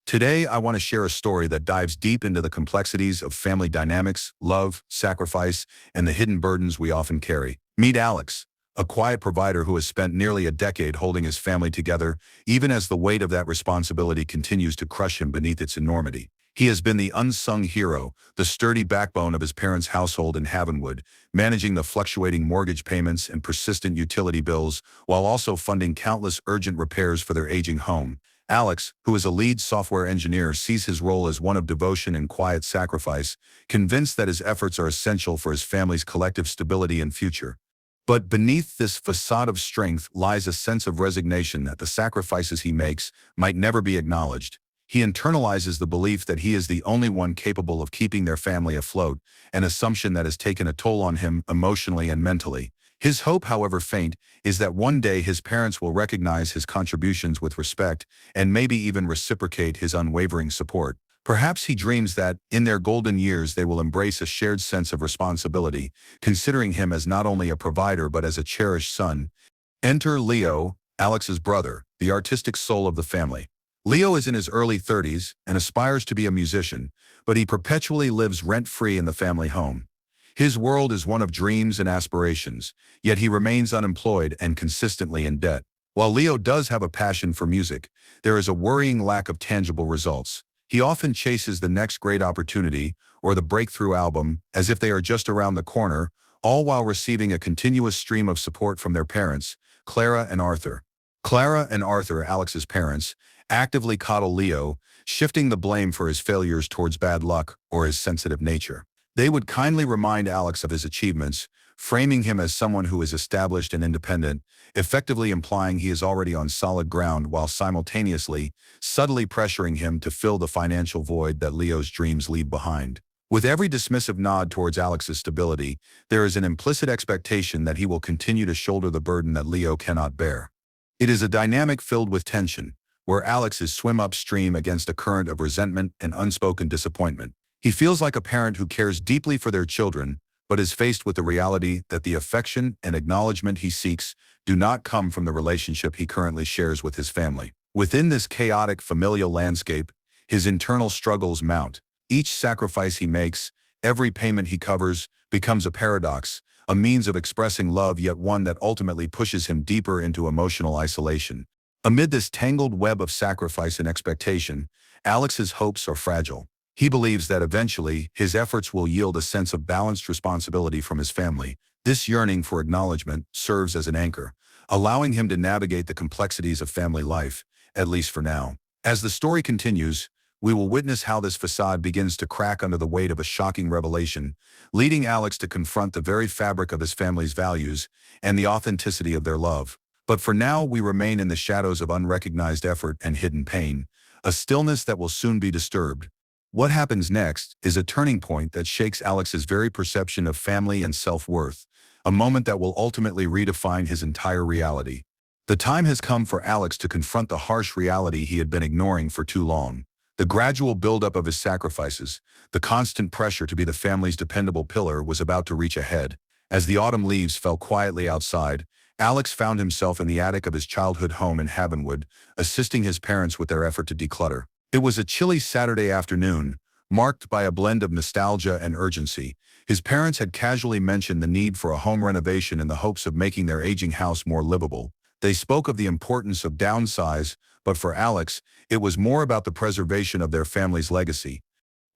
Today, I want to share a story that dives deep into the complexities of family dynamics, love, sacrifice, and the hidden burdens we often carry. Meet Alex, a quiet provider who has spent nearly a decade holding his family together, even as the weight of that responsibility continues to crush him beneath its enormity. He has been the unsung hero, the sturdy backbone of his parents' household in Havenwood, managing the fluctuating mortgage payments and persistent utility bills, while also funding countless urgent repairs for their aging home. Alex, who is a lead software engineer, sees his role as one of devotion and quiet sacrifice, convinced that his efforts are essential for his family's collective stability and future. But beneath this facade of strength lies a sense of resignation that the sacrifices he makes might never be acknowledged. He internalizes the belief that he is the only one capable of keeping their family afloat, an assumption that has taken a toll on him emotionally and mentally. His hope, however faint, is that one day his parents will recognize his contributions with respect and maybe even reciprocate his unwavering support. Perhaps he dreams that, in their golden years, they will embrace a shared sense of responsibility, considering him as not only a provider but as a cherished son. Enter Leo, Alex's brother, the artistic soul of the family. Leo is in his early 30s and aspires to be a musician, but he perpetually lives rent-free in the family home. His world is one of dreams and aspirations, yet he remains unemployed and consistently in debt. While Leo does have a passion for music, there is a worrying lack of tangible results. He often chases the next great opportunity or the breakthrough album as if they are just around the corner, all while receiving a continuous stream of support from their parents, Clara and Arthur. Clara and Arthur, Alex's parents, actively coddle Leo, shifting the blame for his failures towards bad luck or his sensitive nature. They would kindly remind Alex of his achievements, framing him as someone who is established and independent, effectively implying he is already on solid ground while simultaneously, subtly pressuring him to fill the financial void that Leo's dreams leave behind. With every dismissive nod towards Alex's stability, there is an implicit expectation that he will continue to shoulder the burden that Leo cannot bear. It is a dynamic filled with tension, where Alex is swim upstream against a current of resentment and unspoken disappointment. He feels like a parent who cares deeply for their children, but is faced with the reality that the affection and acknowledgement he seeks do not come from the relationship he currently shares with his family. Within this chaotic familial landscape, his internal struggles mount. Each sacrifice he makes, every payment he covers, becomes a paradox, a means of expressing love, yet one that ultimately pushes him deeper into emotional isolation. Amid this tangled web of sacrifice and expectation, Alex's hopes are fragile. He believes that eventually his efforts will yield a sense of balanced responsibility from his family. This yearning for acknowledgement serves as an anchor, allowing him to navigate the complexities of family life, at least for now. As the story continues, we will witness how this facade begins to crack under the weight of a shocking revelation, leading Alex to confront the very fabric of his family's values and the authenticity of their love. But for now, we remain in the shadows of unrecognized effort and hidden pain, a stillness that will soon be disturbed. What happens next is a turning point that shakes Alex's very perception of family and self-worth, a moment that will ultimately redefine his entire reality. The time has come for Alex to confront the harsh reality he had been ignoring for too long. The gradual buildup of his sacrifices, the constant pressure to be the family's dependable pillar was about to reach a head. As the autumn leaves fell quietly outside, Alex found himself in the attic of his childhood home in Havenwood, assisting his parents with their effort to declutter. It was a chilly Saturday afternoon, marked by a blend of nostalgia and urgency. His parents had casually mentioned the need for a home renovation in the hopes of making their aging house more livable. They spoke of the importance of downsize, but for Alex, it was more about the preservation of their family's legacy.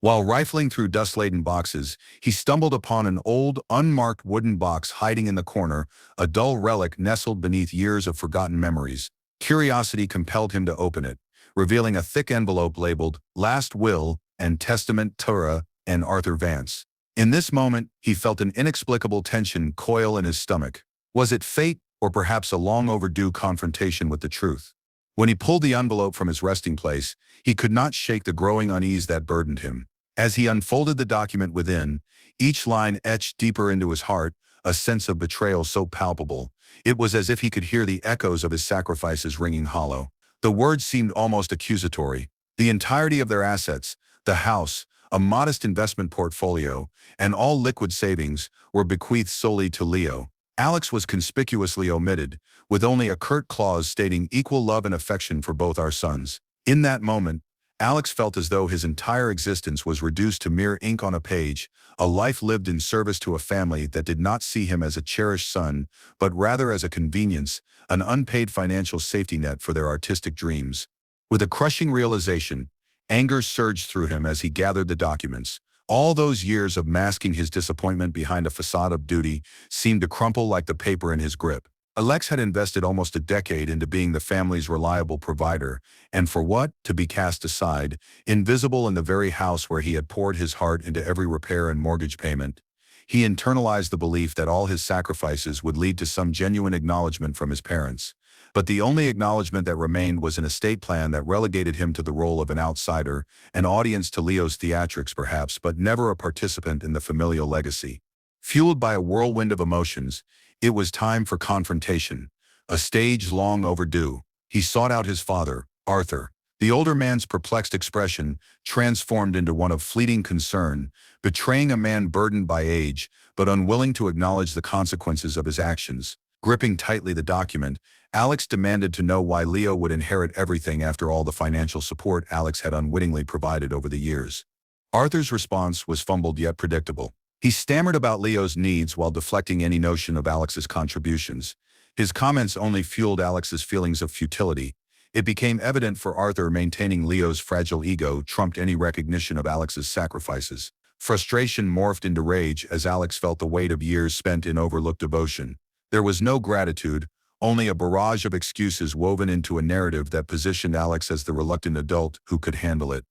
While rifling through dust-laden boxes, he stumbled upon an old, unmarked wooden box hiding in the corner, a dull relic nestled beneath years of forgotten memories. Curiosity compelled him to open it, revealing a thick envelope labeled Last Will and Testament Tura and Arthur Vance. In this moment, he felt an inexplicable tension coil in his stomach. Was it fate, or perhaps a long overdue confrontation with the truth? When he pulled the envelope from his resting place, he could not shake the growing unease that burdened him. As he unfolded the document within, each line etched deeper into his heart, a sense of betrayal so palpable, it was as if he could hear the echoes of his sacrifices ringing hollow. The words seemed almost accusatory. The entirety of their assets, the house, a modest investment portfolio, and all liquid savings, were bequeathed solely to Leo. Alex was conspicuously omitted, with only a curt clause stating equal love and affection for both our sons. In that moment, Alex felt as though his entire existence was reduced to mere ink on a page, a life lived in service to a family that did not see him as a cherished son, but rather as a convenience, an unpaid financial safety net for their artistic dreams. With a crushing realization, anger surged through him as he gathered the documents. All those years of masking his disappointment behind a facade of duty seemed to crumple like the paper in his grip. Alex had invested almost a decade into being the family's reliable provider, and for what? To be cast aside, invisible in the very house where he had poured his heart into every repair and mortgage payment. He internalized the belief that all his sacrifices would lead to some genuine acknowledgement from his parents. But the only acknowledgement that remained was an estate plan that relegated him to the role of an outsider, an audience to Leo's theatrics perhaps, but never a participant in the familial legacy. Fueled by a whirlwind of emotions, it was time for confrontation, a stage long overdue. He sought out his father, Arthur. The older man's perplexed expression transformed into one of fleeting concern, betraying a man burdened by age, but unwilling to acknowledge the consequences of his actions. Gripping tightly the document, Alex demanded to know why Leo would inherit everything after all the financial support Alex had unwittingly provided over the years. Arthur's response was fumbled yet predictable. He stammered about Leo's needs while deflecting any notion of Alex's contributions. His comments only fueled Alex's feelings of futility. It became evident for Arthur maintaining Leo's fragile ego trumped any recognition of Alex's sacrifices. Frustration morphed into rage as Alex felt the weight of years spent in overlooked devotion. There was no gratitude, only a barrage of excuses woven into a narrative that positioned Alex as the reluctant adult who could handle it.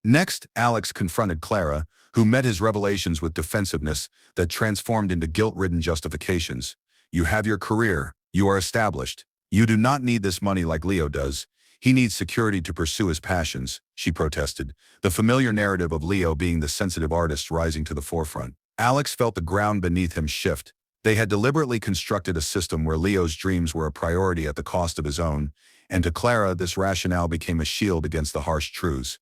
Next, Alex confronted Clara, who met his revelations with defensiveness that transformed into guilt-ridden justifications. You have your career. You are established. You do not need this money like Leo does. He needs security to pursue his passions, she protested, the familiar narrative of Leo being the sensitive artist rising to the forefront. Alex felt the ground beneath him shift. They had deliberately constructed a system where Leo's dreams were a priority at the cost of his own, and to Clara this rationale became a shield against the harsh truths.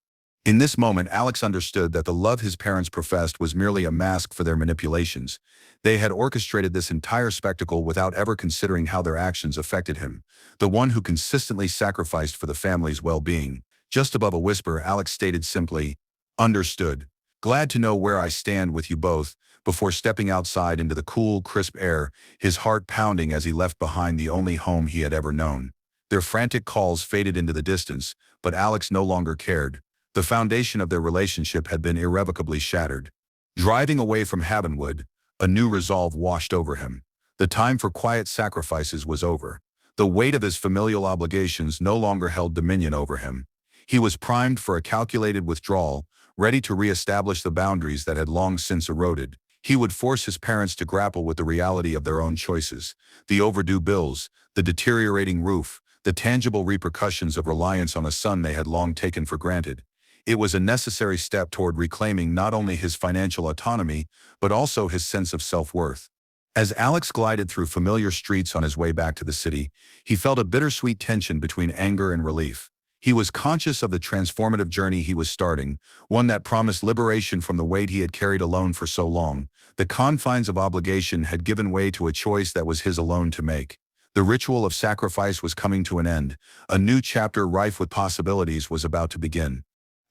In this moment, Alex understood that the love his parents professed was merely a mask for their manipulations. They had orchestrated this entire spectacle without ever considering how their actions affected him, the one who consistently sacrificed for the family's well-being. Just above a whisper, Alex stated simply, "Understood. Glad to know where I stand with you both," before stepping outside into the cool, crisp air, his heart pounding as he left behind the only home he had ever known. Their frantic calls faded into the distance, but Alex no longer cared. The foundation of their relationship had been irrevocably shattered. Driving away from Havenwood, a new resolve washed over him. The time for quiet sacrifices was over. The weight of his familial obligations no longer held dominion over him. He was primed for a calculated withdrawal, ready to re-establish the boundaries that had long since eroded. He would force his parents to grapple with the reality of their own choices, the overdue bills, the deteriorating roof, the tangible repercussions of reliance on a son they had long taken for granted. It was a necessary step toward reclaiming not only his financial autonomy, but also his sense of self-worth. As Alex glided through familiar streets on his way back to the city, he felt a bittersweet tension between anger and relief. He was conscious of the transformative journey he was starting, one that promised liberation from the weight he had carried alone for so long. The confines of obligation had given way to a choice that was his alone to make. The ritual of sacrifice was coming to an end. A new chapter rife with possibilities was about to begin.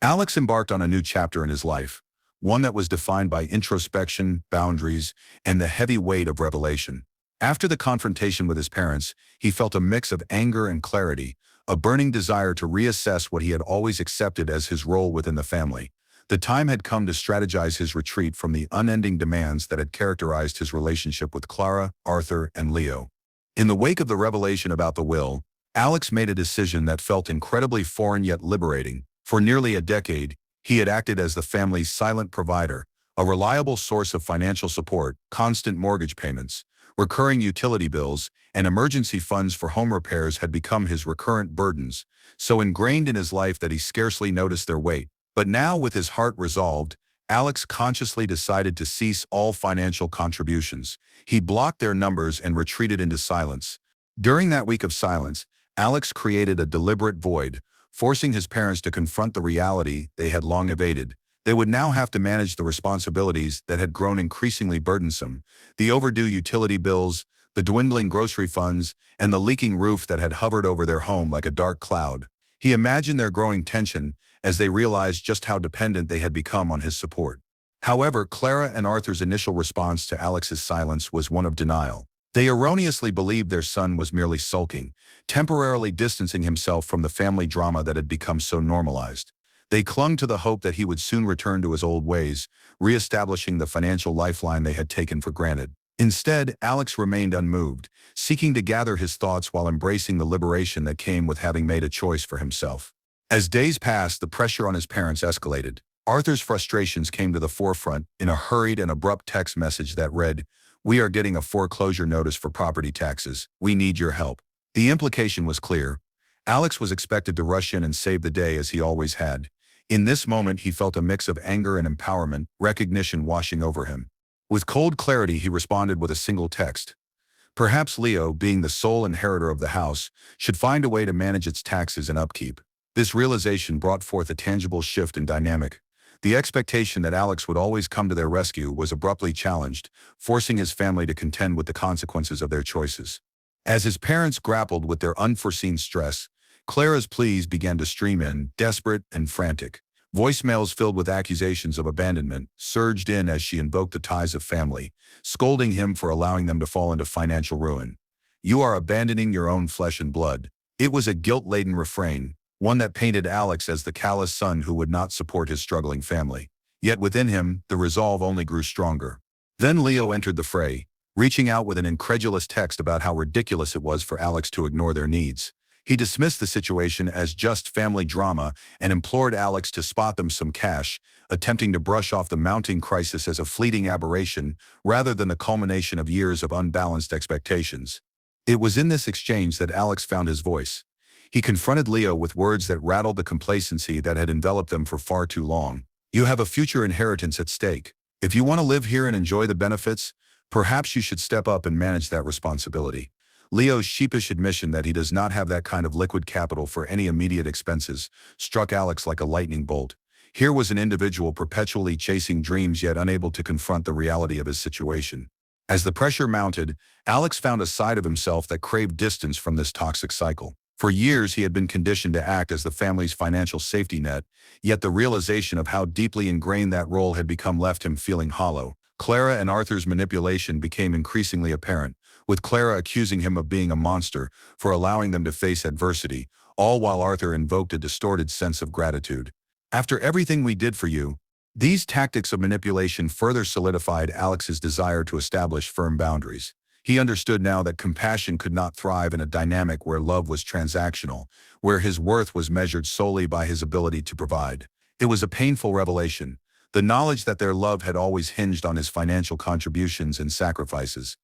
Alex embarked on a new chapter in his life, one that was defined by introspection, boundaries, and the heavy weight of revelation. After the confrontation with his parents, he felt a mix of anger and clarity, a burning desire to reassess what he had always accepted as his role within the family. The time had come to strategize his retreat from the unending demands that had characterized his relationship with Clara, Arthur, and Leo. In the wake of the revelation about the will, Alex made a decision that felt incredibly foreign yet liberating. For nearly a decade, he had acted as the family's silent provider, a reliable source of financial support, constant mortgage payments, recurring utility bills, and emergency funds for home repairs had become his recurrent burdens, so ingrained in his life that he scarcely noticed their weight. But now, with his heart resolved, Alex consciously decided to cease all financial contributions. He blocked their numbers and retreated into silence. During that week of silence, Alex created a deliberate void, forcing his parents to confront the reality they had long evaded. They would now have to manage the responsibilities that had grown increasingly burdensome, the overdue utility bills, the dwindling grocery funds, and the leaking roof that had hovered over their home like a dark cloud. He imagined their growing tension as they realized just how dependent they had become on his support. However, Clara and Arthur's initial response to Alex's silence was one of denial. They erroneously believed their son was merely sulking, temporarily distancing himself from the family drama that had become so normalized. They clung to the hope that he would soon return to his old ways, reestablishing the financial lifeline they had taken for granted. Instead, Alex remained unmoved, seeking to gather his thoughts while embracing the liberation that came with having made a choice for himself. As days passed, the pressure on his parents escalated. Arthur's frustrations came to the forefront in a hurried and abrupt text message that read, "We are getting a foreclosure notice for property taxes. We need your help." The implication was clear. Alex was expected to rush in and save the day as he always had. In this moment, he felt a mix of anger and empowerment, recognition washing over him. With cold clarity, he responded with a single text. Perhaps Leo, being the sole inheritor of the house, should find a way to manage its taxes and upkeep. This realization brought forth a tangible shift in dynamic. The expectation that Alex would always come to their rescue was abruptly challenged, forcing his family to contend with the consequences of their choices. As his parents grappled with their unforeseen stress, Clara's pleas began to stream in, desperate and frantic. Voicemails filled with accusations of abandonment surged in as she invoked the ties of family, scolding him for allowing them to fall into financial ruin. "You are abandoning your own flesh and blood." It was a guilt-laden refrain, one that painted Alex as the callous son who would not support his struggling family. Yet within him, the resolve only grew stronger. Then Leo entered the fray, reaching out with an incredulous text about how ridiculous it was for Alex to ignore their needs. He dismissed the situation as just family drama and implored Alex to spot them some cash, attempting to brush off the mounting crisis as a fleeting aberration rather than the culmination of years of unbalanced expectations. It was in this exchange that Alex found his voice. He confronted Leo with words that rattled the complacency that had enveloped them for far too long. "You have a future inheritance at stake. If you want to live here and enjoy the benefits, perhaps you should step up and manage that responsibility." Leo's sheepish admission that he does not have that kind of liquid capital for any immediate expenses struck Alex like a lightning bolt. Here was an individual perpetually chasing dreams yet unable to confront the reality of his situation. As the pressure mounted, Alex found a side of himself that craved distance from this toxic cycle. For years, he had been conditioned to act as the family's financial safety net, yet the realization of how deeply ingrained that role had become left him feeling hollow. Clara and Arthur's manipulation became increasingly apparent, with Clara accusing him of being a monster for allowing them to face adversity, all while Arthur invoked a distorted sense of gratitude. "After everything we did for you." These tactics of manipulation further solidified Alex's desire to establish firm boundaries. He understood now that compassion could not thrive in a dynamic where love was transactional, where his worth was measured solely by his ability to provide. It was a painful revelation, the knowledge that their love had always hinged on his financial contributions and sacrifices.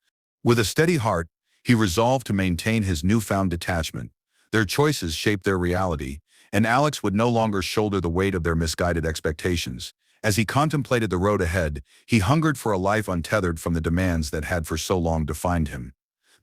With a steady heart, he resolved to maintain his newfound detachment. Their choices shaped their reality, and Alex would no longer shoulder the weight of their misguided expectations. As he contemplated the road ahead, he hungered for a life untethered from the demands that had for so long defined him.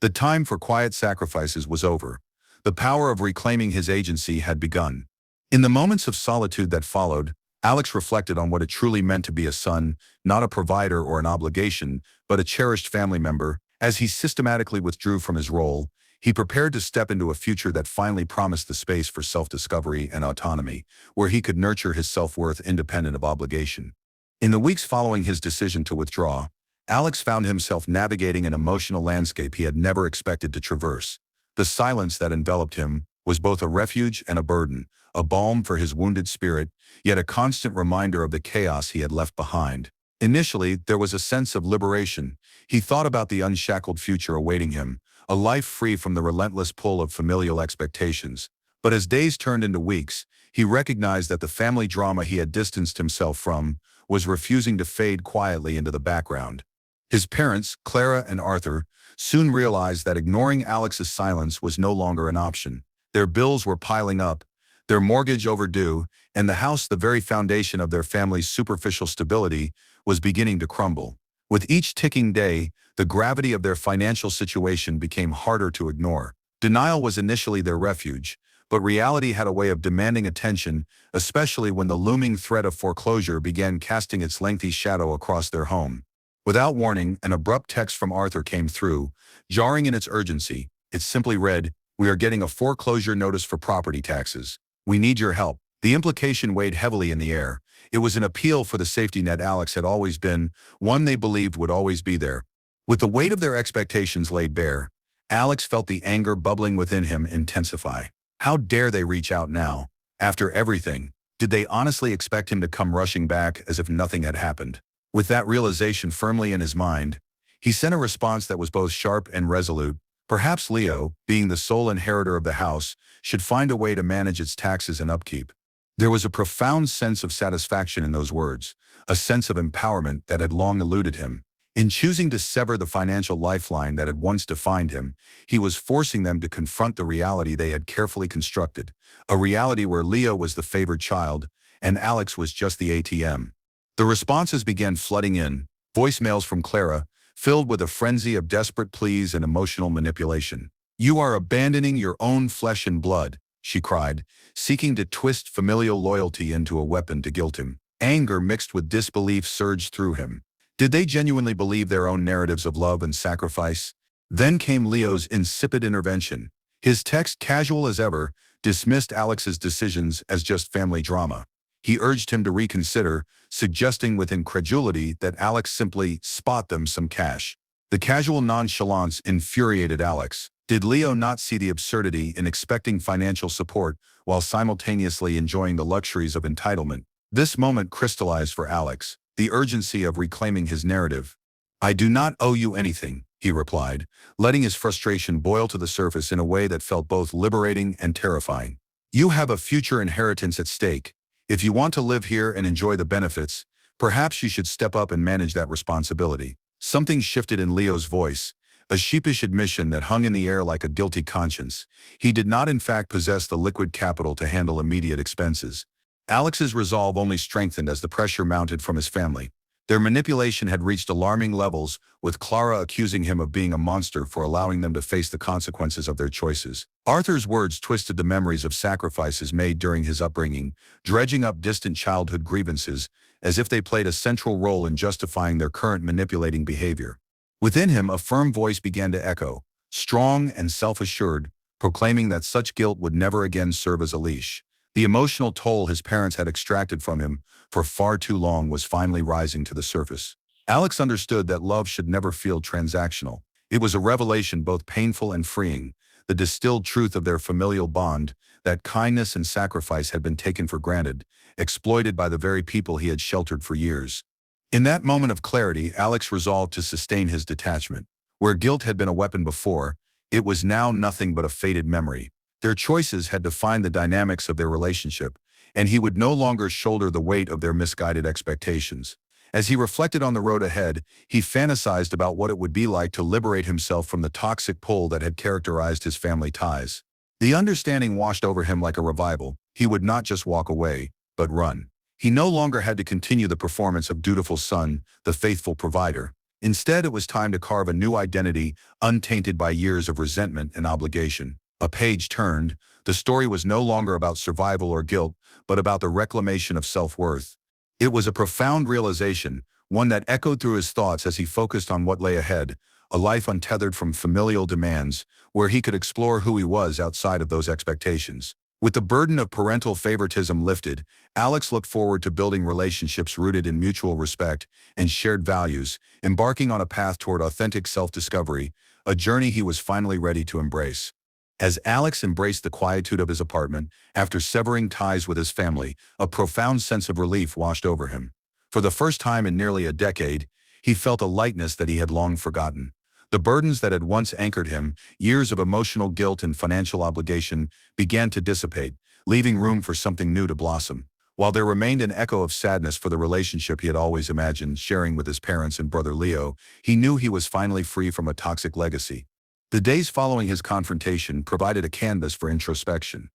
The time for quiet sacrifices was over. The power of reclaiming his agency had begun. In the moments of solitude that followed, Alex reflected on what it truly meant to be a son, not a provider or an obligation, but a cherished family member. As he systematically withdrew from his role, he prepared to step into a future that finally promised the space for self-discovery and autonomy, where he could nurture his self-worth independent of obligation. In the weeks following his decision to withdraw, Alex found himself navigating an emotional landscape he had never expected to traverse. The silence that enveloped him was both a refuge and a burden, a balm for his wounded spirit, yet a constant reminder of the chaos he had left behind. Initially, there was a sense of liberation. He thought about the unshackled future awaiting him, a life free from the relentless pull of familial expectations. But as days turned into weeks, he recognized that the family drama he had distanced himself from was refusing to fade quietly into the background. His parents, Clara and Arthur, soon realized that ignoring Alex's silence was no longer an option. Their bills were piling up, their mortgage overdue, and the house, the very foundation of their family's superficial stability, was beginning to crumble. With each ticking day, the gravity of their financial situation became harder to ignore. Denial was initially their refuge, but reality had a way of demanding attention, especially when the looming threat of foreclosure began casting its lengthy shadow across their home. Without warning, an abrupt text from Arthur came through, jarring in its urgency. It simply read, "We are getting a foreclosure notice for property taxes. We need your help." The implication weighed heavily in the air. It was an appeal for the safety net Alex had always been, one they believed would always be there. With the weight of their expectations laid bare, Alex felt the anger bubbling within him intensify. How dare they reach out now? After everything, did they honestly expect him to come rushing back as if nothing had happened? With that realization firmly in his mind, he sent a response that was both sharp and resolute. Perhaps Leo, being the sole inheritor of the house, should find a way to manage its taxes and upkeep. There was a profound sense of satisfaction in those words, a sense of empowerment that had long eluded him. In choosing to sever the financial lifeline that had once defined him, he was forcing them to confront the reality they had carefully constructed, a reality where Leo was the favored child and Alex was just the ATM. The responses began flooding in, voicemails from Clara, filled with a frenzy of desperate pleas and emotional manipulation. "You are abandoning your own flesh and blood," she cried, seeking to twist familial loyalty into a weapon to guilt him. Anger mixed with disbelief surged through him. Did they genuinely believe their own narratives of love and sacrifice? Then came Leo's insipid intervention. His text, casual as ever, dismissed Alex's decisions as just family drama. He urged him to reconsider, suggesting with incredulity that Alex simply spot them some cash. The casual nonchalance infuriated Alex. Did Leo not see the absurdity in expecting financial support while simultaneously enjoying the luxuries of entitlement? This moment crystallized for Alex the urgency of reclaiming his narrative. "I do not owe you anything," he replied, letting his frustration boil to the surface in a way that felt both liberating and terrifying. "You have a future inheritance at stake. If you want to live here and enjoy the benefits, perhaps you should step up and manage that responsibility." Something shifted in Leo's voice, a sheepish admission that hung in the air like a guilty conscience. He did not in fact possess the liquid capital to handle immediate expenses. Alex's resolve only strengthened as the pressure mounted from his family. Their manipulation had reached alarming levels, with Clara accusing him of being a monster for allowing them to face the consequences of their choices. Arthur's words twisted the memories of sacrifices made during his upbringing, dredging up distant childhood grievances, as if they played a central role in justifying their current manipulating behavior. Within him, a firm voice began to echo, strong and self-assured, proclaiming that such guilt would never again serve as a leash. The emotional toll his parents had extracted from him for far too long was finally rising to the surface. Alex understood that love should never feel transactional. It was a revelation both painful and freeing, the distilled truth of their familial bond, that kindness and sacrifice had been taken for granted, exploited by the very people he had sheltered for years. In that moment of clarity, Alex resolved to sustain his detachment. Where guilt had been a weapon before, it was now nothing but a faded memory. Their choices had defined the dynamics of their relationship, and he would no longer shoulder the weight of their misguided expectations. As he reflected on the road ahead, he fantasized about what it would be like to liberate himself from the toxic pull that had characterized his family ties. The understanding washed over him like a revival. He would not just walk away, but run. He no longer had to continue the performance of dutiful son, the faithful provider. Instead, it was time to carve a new identity, untainted by years of resentment and obligation. A page turned. The story was no longer about survival or guilt, but about the reclamation of self-worth. It was a profound realization, one that echoed through his thoughts as he focused on what lay ahead, a life untethered from familial demands, where he could explore who he was outside of those expectations. With the burden of parental favoritism lifted, Alex looked forward to building relationships rooted in mutual respect and shared values, embarking on a path toward authentic self-discovery, a journey he was finally ready to embrace. As Alex embraced the quietude of his apartment, after severing ties with his family, a profound sense of relief washed over him. For the first time in nearly a decade, he felt a lightness that he had long forgotten. The burdens that had once anchored him, years of emotional guilt and financial obligation, began to dissipate, leaving room for something new to blossom. While there remained an echo of sadness for the relationship he had always imagined sharing with his parents and brother Leo, he knew he was finally free from a toxic legacy. The days following his confrontation provided a canvas for introspection.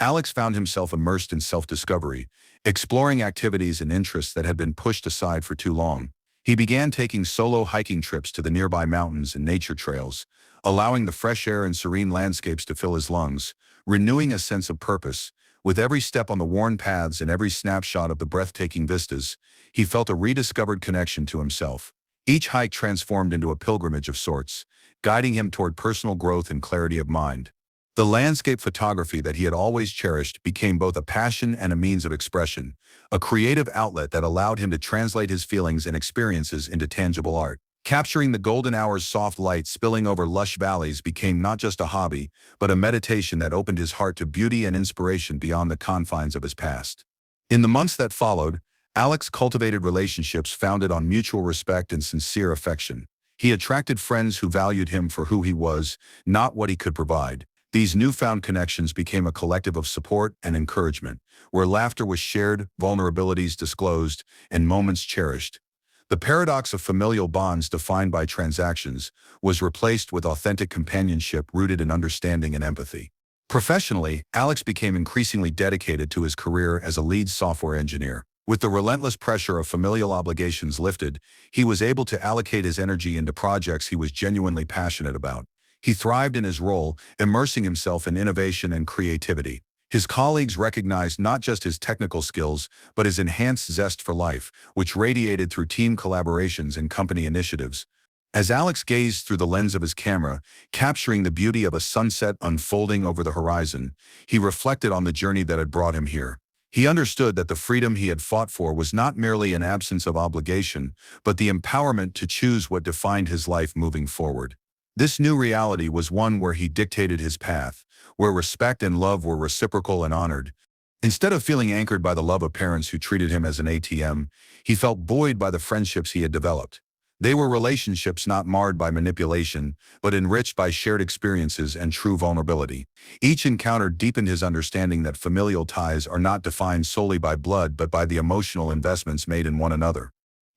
Alex found himself immersed in self-discovery, exploring activities and interests that had been pushed aside for too long. He began taking solo hiking trips to the nearby mountains and nature trails, allowing the fresh air and serene landscapes to fill his lungs, renewing a sense of purpose. With every step on the worn paths and every snapshot of the breathtaking vistas, he felt a rediscovered connection to himself. Each hike transformed into a pilgrimage of sorts, guiding him toward personal growth and clarity of mind. The landscape photography that he had always cherished became both a passion and a means of expression, a creative outlet that allowed him to translate his feelings and experiences into tangible art. Capturing the golden hour's soft light spilling over lush valleys became not just a hobby, but a meditation that opened his heart to beauty and inspiration beyond the confines of his past. In the months that followed, Alex cultivated relationships founded on mutual respect and sincere affection. He attracted friends who valued him for who he was, not what he could provide. These newfound connections became a collective of support and encouragement, where laughter was shared, vulnerabilities disclosed, and moments cherished. The paradox of familial bonds defined by transactions was replaced with authentic companionship rooted in understanding and empathy. Professionally, Alex became increasingly dedicated to his career as a lead software engineer. With the relentless pressure of familial obligations lifted, he was able to allocate his energy into projects he was genuinely passionate about. He thrived in his role, immersing himself in innovation and creativity. His colleagues recognized not just his technical skills, but his enhanced zest for life, which radiated through team collaborations and company initiatives. As Alex gazed through the lens of his camera, capturing the beauty of a sunset unfolding over the horizon, he reflected on the journey that had brought him here. He understood that the freedom he had fought for was not merely an absence of obligation, but the empowerment to choose what defined his life moving forward. This new reality was one where he dictated his path, where respect and love were reciprocal and honored. Instead of feeling anchored by the love of parents who treated him as an ATM, he felt buoyed by the friendships he had developed. They were relationships not marred by manipulation, but enriched by shared experiences and true vulnerability. Each encounter deepened his understanding that familial ties are not defined solely by blood but by the emotional investments made in one another.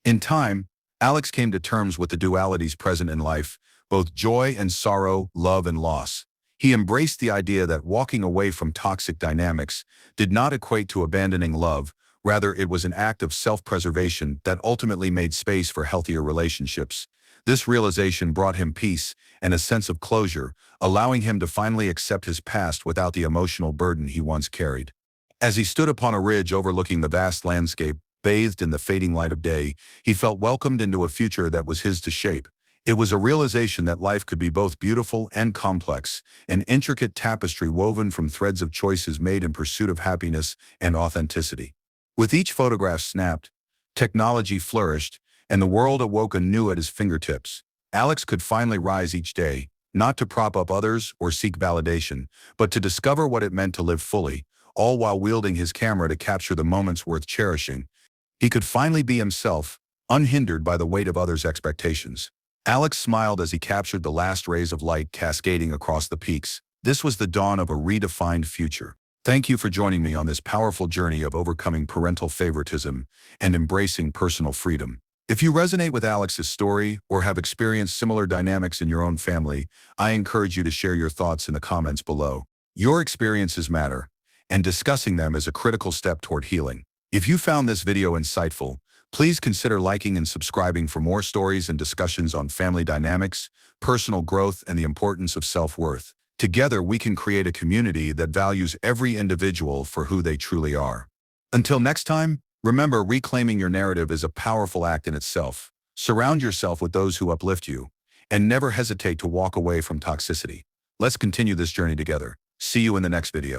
In time, Alex came to terms with the dualities present in life, both joy and sorrow, love and loss. He embraced the idea that walking away from toxic dynamics did not equate to abandoning love. Rather, it was an act of self-preservation that ultimately made space for healthier relationships. This realization brought him peace and a sense of closure, allowing him to finally accept his past without the emotional burden he once carried. As he stood upon a ridge overlooking the vast landscape, bathed in the fading light of day, he felt welcomed into a future that was his to shape. It was a realization that life could be both beautiful and complex, an intricate tapestry woven from threads of choices made in pursuit of happiness and authenticity. With each photograph snapped, technology flourished, and the world awoke anew at his fingertips. Alex could finally rise each day, not to prop up others or seek validation, but to discover what it meant to live fully, all while wielding his camera to capture the moments worth cherishing. He could finally be himself, unhindered by the weight of others' expectations. Alex smiled as he captured the last rays of light cascading across the peaks. This was the dawn of a redefined future. Thank you for joining me on this powerful journey of overcoming parental favoritism and embracing personal freedom. If you resonate with Alex's story or have experienced similar dynamics in your own family, I encourage you to share your thoughts in the comments below. Your experiences matter, and discussing them is a critical step toward healing. If you found this video insightful, please consider liking and subscribing for more stories and discussions on family dynamics, personal growth, and the importance of self-worth. Together, we can create a community that values every individual for who they truly are. Until next time, remember, reclaiming your narrative is a powerful act in itself. Surround yourself with those who uplift you, and never hesitate to walk away from toxicity. Let's continue this journey together. See you in the next video.